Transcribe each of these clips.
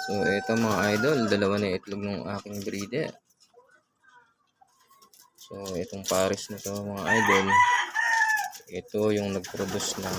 So, ito mga idol, dalawa na yung itlog ng aking breeder. So, itong pares na to mga idol, ito yung nag-produce ng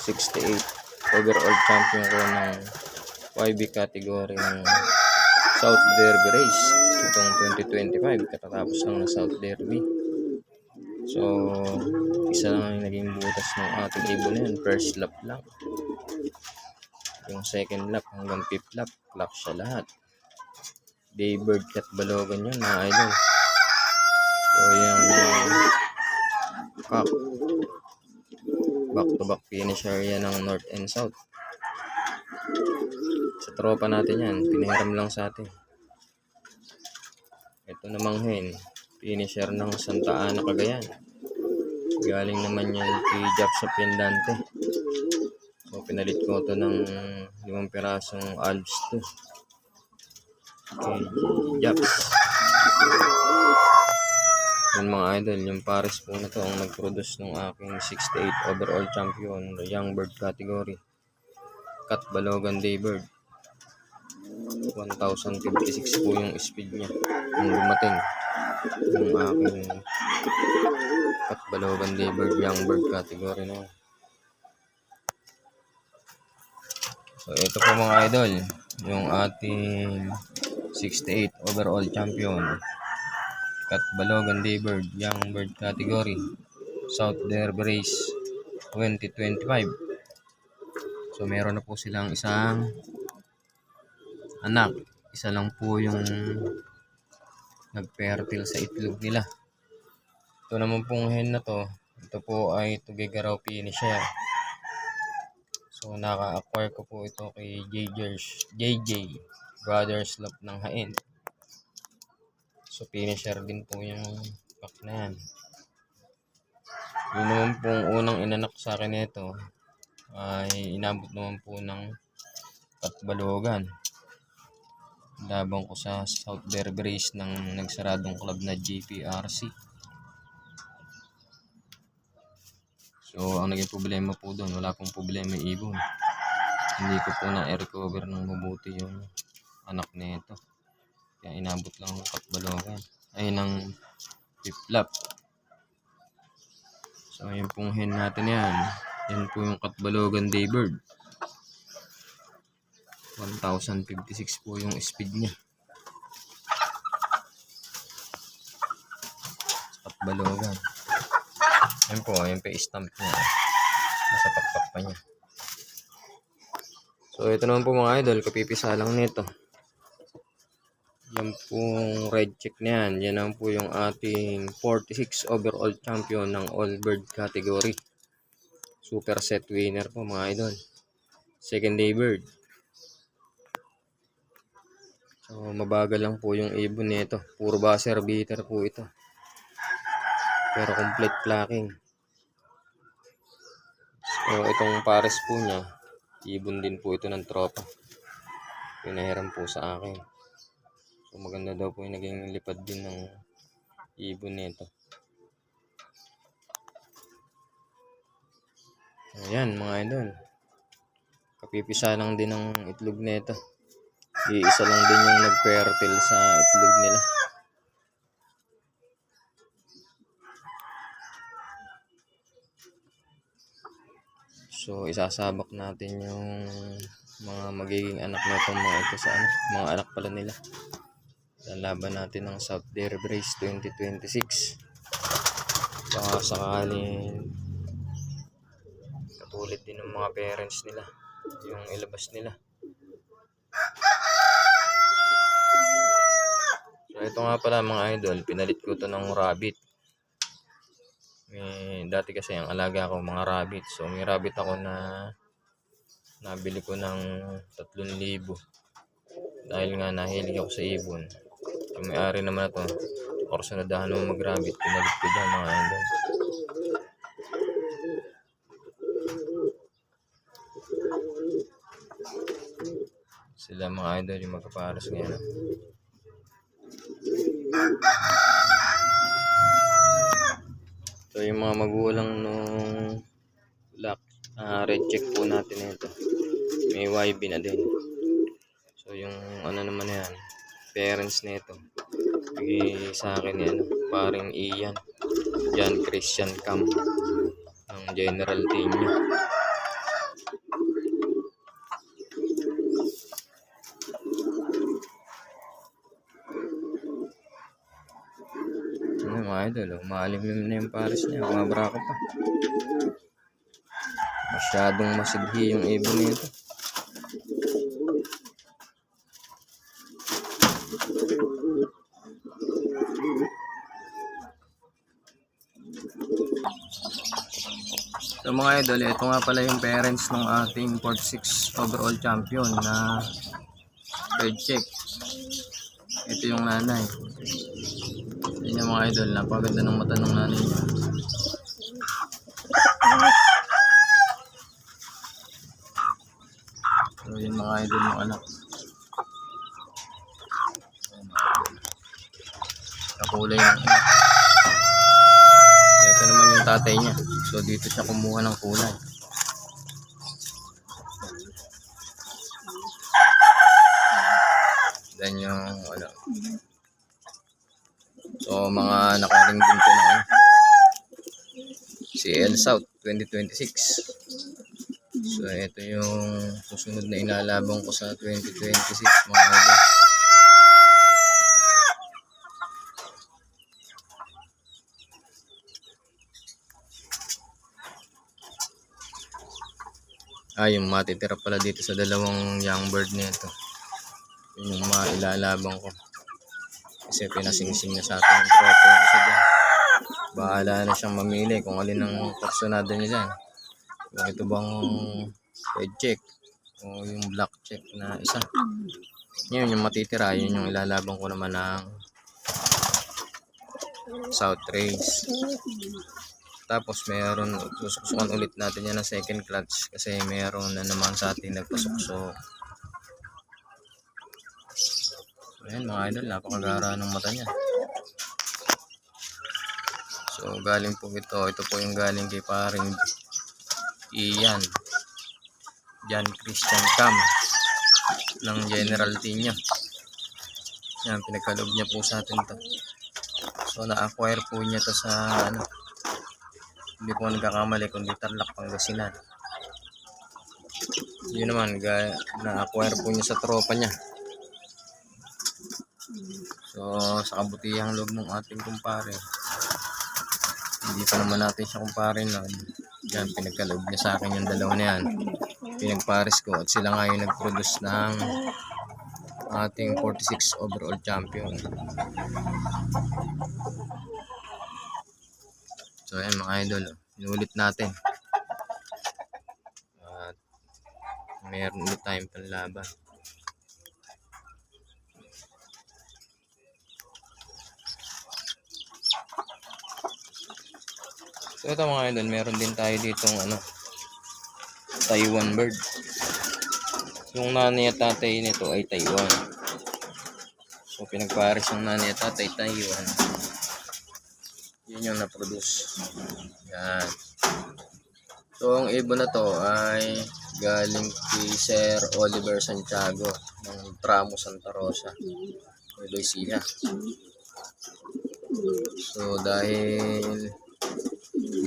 68 overall champion ko ng YB category ng South Derby Race. Itong 2025, katatapos lang na South Derby. So, isa lang yung naging butas ng ating ibon na yun. First lap lang. Yung second lap hanggang fifth lap, clock siya lahat. Daybird cat balogan yun mga idol. So, yung cock. Back-to-back finisher yan ng North and South. Sa tropa natin yan, pinahiram lang sa atin. Ito namang hen, finisher ng Santa Ana, Cagayan. Galing naman yan kay Japs of Pendante. So, pinalit ko ito ng 5 pirasong Alps 2 kay Japs. Yun mga idol, yung pares po na to ang nag-produce ng aking 68 overall champion, the young bird category. Cat Balogan Daybird. 1056 po yung speed niya nung dumating yung aking Cat Balogan Daybird young bird category na yun. So ito po mga idol, yung ating 68 overall champion Cat Balogan Daybird young bird category South Derby Race 2025. So meron na po silang isang anak. Isa lang po yung nag-fertile sa itlog nila. Ito naman pong hen na to, ito po ay Tugigaraw finisher. So naka-acquire ko po ito kay JJ Brothers Love ng Hain. So finisher din po yung pack na yan. Yun naman pong unang inanak sa akin nito ay inabot naman po ng Katbalogan. Labang ko sa South Derby Race ng nagsaradong club na GPRC. So ang naging problema po doon, wala pong problema ibon. Hindi ko po na-recover ng mabuti yung anak nito. Kaya inabot lang ng Katbalogan. Ay ng fifth lap. So yun pong hen natin yan. Yan po yung Katbalogan Daybird. 1056 po yung speed niya. Katbalogan. Yan po, yung pa-stamp niya. Nasa pakpak pa niya. So ito naman po mga idol, kapipisa lang nito. Yan pong red check na yan. Yan naman po yung ating 46 overall champion ng all bird category. Super set winner po mga idol. Second day bird. So mabagal lang po yung ibon nito. Puro buzzer beater po ito. Pero complete clacking. So itong pares po niya, ibon din po ito ng tropa. Pinahiram po sa akin. So maganda daw po yung naging lipad din ng ibon nito. Ayan mga idol. Kapipisa lang din ng itlog nito. Iisa lang din yung nag-fertile sa itlog nila. So isasabak natin yung mga magiging anak nitong mga ito sa mga anak pala nila. Lalaban natin ng South Derby Race 2026. Baka sakaling katulad din ng mga parents nila yung ilabas nila. So ito nga pala mga idol, pinalit ko to ng rabbit. Dati kasi ang alaga ko mga rabbit. So may rabbit ako na nabili ko ng 3,000. Dahil nga nahilig ako sa ibon. Yung may-ari naman ito, orsanadahan mo mag-rabbit, pinalit ko dyan mga idol. Sila mga idol yung magkaparos ngayon. So yung mga magulang nung red check po natin ito, may YB na din. So yung ano naman yan, parents nito. Bigay sa akin yan, paring Ian. John Christian Cam ng General Team niya. Ano mga idol, maalim na yung pares niya, umabra ko pa. Masyadong masighi yung ibon nito. So mga idol, ito nga pala yung parents ng ating 46 overall champion na red check. Ito yung nanay. Yan yung mga idol, napaganda ng mata ng nanay niya. So yun mga idol yung anak. Kakulay ng anak. Ito naman yung tatay niya. So dito siya kumuha ng kulay. Then yung ano. So mga nakaring din ko na CL South 2026. So ito yung susunod na inalabang ko sa 2026 mga idol. Yung matitira pala dito sa dalawang young bird nito. Yung mailalabang ko. Kasi pinasingsing na sa atin yung tropa yung isa dyan. Bahala na siyang mamili kung alin ang personada niya dyan. Kung ito bang red check o yung black check na isa. Yun yung matitira. Yun yung ilalabang ko naman ng South Race. Tapos mayroon, susukan ulit natin yan ng second clutch kasi mayroon na naman sa atin nagpasuksok. So ayan mga idol, napakagara ng mata niya. So galing po ito po yung galing kay paring Ian, John Christian Cam ng General Team niya. Yan, pinagkaloob niya po sa atin to. So na-acquire po niya to sa ano, hindi po nagkakamali kundi Tarlac, Pangasinan. Yun naman, na-acquire po niya sa tropa niya. So sa kabutihang loob ng ating kumpare, hindi pa naman natin siya kumpare na yan, pinagkaloob niya sa akin yung dalawa na yan, pinagpares ko at sila nga yung nag-produce ng ating 46 overall champion. So ayan mga idol, inulit natin at meron ulit tayong panlaban. So ito mga idol, meron din tayo ditong ano, Taiwan bird. Yung nanay at tatay nito ay Taiwan. So pinagpares yung nanay at tatay Taiwan. Yun yung na-produce. Yan. So ang ibon na to ay galing kay Sir Oliver Santiago ng Tramo Santa Rosa, Lucia. So dahil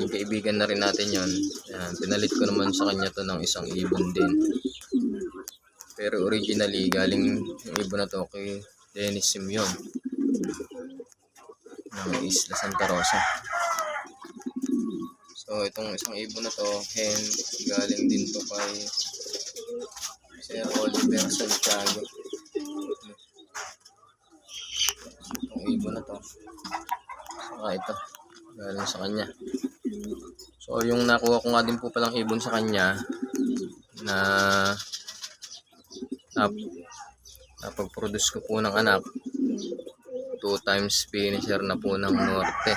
yung kaibigan na rin natin yon, yan, pinalit ko naman sa kanya to ng isang ibon din. Pero originally galing yung ibon na to kay Dennis Simeon ng Isla Santa Rosa. So itong isang ibon na to, hen, galing din to kay Sir Oliver Santiago. Itong ibon na to, saka ito, galing sa kanya. So yung nakuha ko nga din po palang ibon sa kanya na napag-produce ko po ng anak, 2 times finisher na po ng Norte.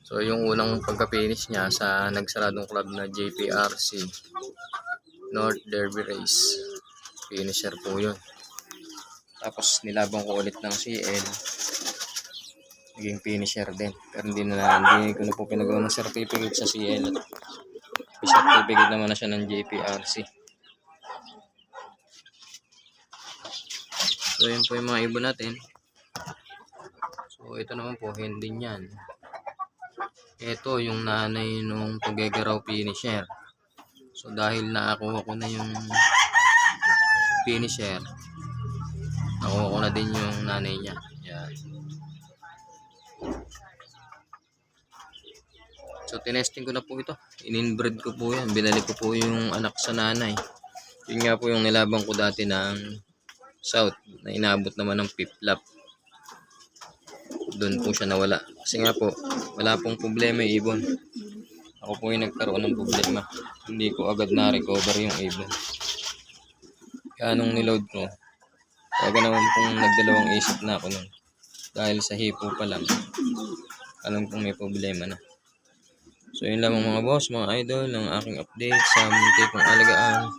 So yung unang pagka-finish niya sa nagsaradong club na JPRC North Derby Race, finisher po yun. Tapos nilabang ko ulit ng CL, naging finisher din. Pero hindi ko na po pinagawa ng certificate sa CL. May certificate naman na siya ng JPRC. So yun po yung mga ibon natin. So ito naman po, hindi yan. Ito yung nanay nung Tuguegarao finisher. So dahil nakakuha ko na yung finisher, nakuha ko na din yung nanay niya. Yan. So tinesting ko na po ito. In-inbreed ko po yan. Binalik ko po yung anak sa nanay. Yun nga po yung nilabang ko dati ng South na inabot naman ng piplap. Doon po siya nawala. Kasi nga po, wala pong problema yung ibon. Ako po yung nagkaroon ng problema. Hindi ko agad na-recover yung ibon. Kaya nung niload ko, talaga naman pong nagdalawang isip na ako nun. Dahil sa hipo pa lang, alam kong may problema na. So yun lamang mga boss, mga idol, ng aking update sa munti kong alagaan.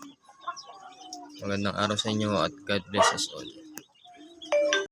Magandang araw sa inyo at God bless us all.